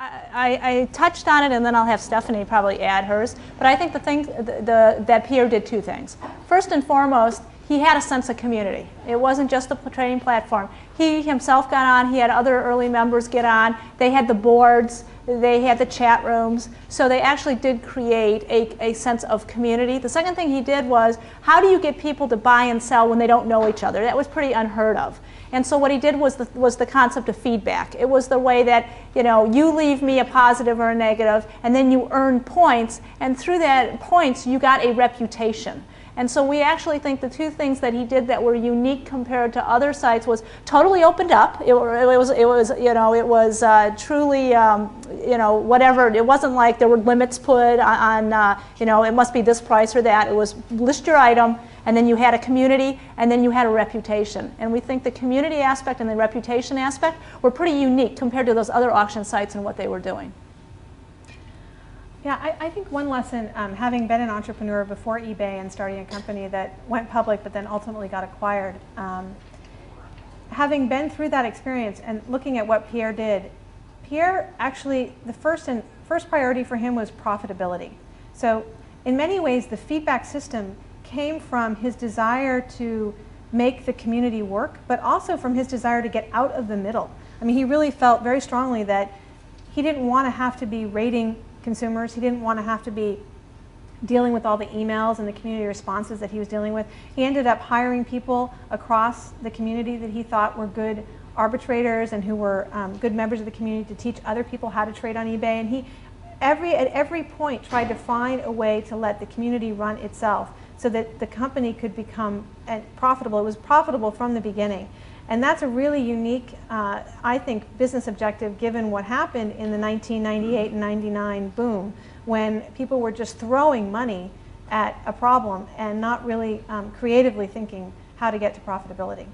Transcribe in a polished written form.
I touched on it, and then I'll have Stephanie probably add hers. But I think that Pierre did two things. First and foremost, he had a sense of community. It wasn't just a training platform. He himself got on. He had other early members get on. They had the boards. They had the chat rooms. So they actually did create a sense of community. The second thing he did was, how do you get people to buy and sell when they don't know each other? That was pretty unheard of. And so what he did was the concept of feedback. It was the way that, you leave me a positive or a negative, and then you earn points, and through that points you got a reputation. And so we actually think the two things that he did that were unique compared to other sites was totally opened up. It was truly, whatever. It wasn't like there were limits put on, it must be this price or that. It was list your item, and then you had a community, and then you had a reputation. And we think the community aspect and the reputation aspect were pretty unique compared to those other auction sites and what they were doing. Yeah, I think one lesson, having been an entrepreneur before eBay and starting a company that went public but then ultimately got acquired, having been through that experience and looking at what Pierre did, Pierre actually, the first priority for him was profitability. So in many ways, the feedback system came from his desire to make the community work, but also from his desire to get out of the middle. I mean, he really felt very strongly that he didn't want to have to be rating consumers. He didn't want to have to be dealing with all the emails and the community responses that he was dealing with. He ended up hiring people across the community that he thought were good arbitrators and who were good members of the community to teach other people how to trade on eBay. And he, at every point, tried to find a way to let the community run itself so that the company could become profitable. It was profitable from the beginning. And that's a really unique, I think, business objective given what happened in the 1998 and 99 boom, when people were just throwing money at a problem and not really creatively thinking how to get to profitability.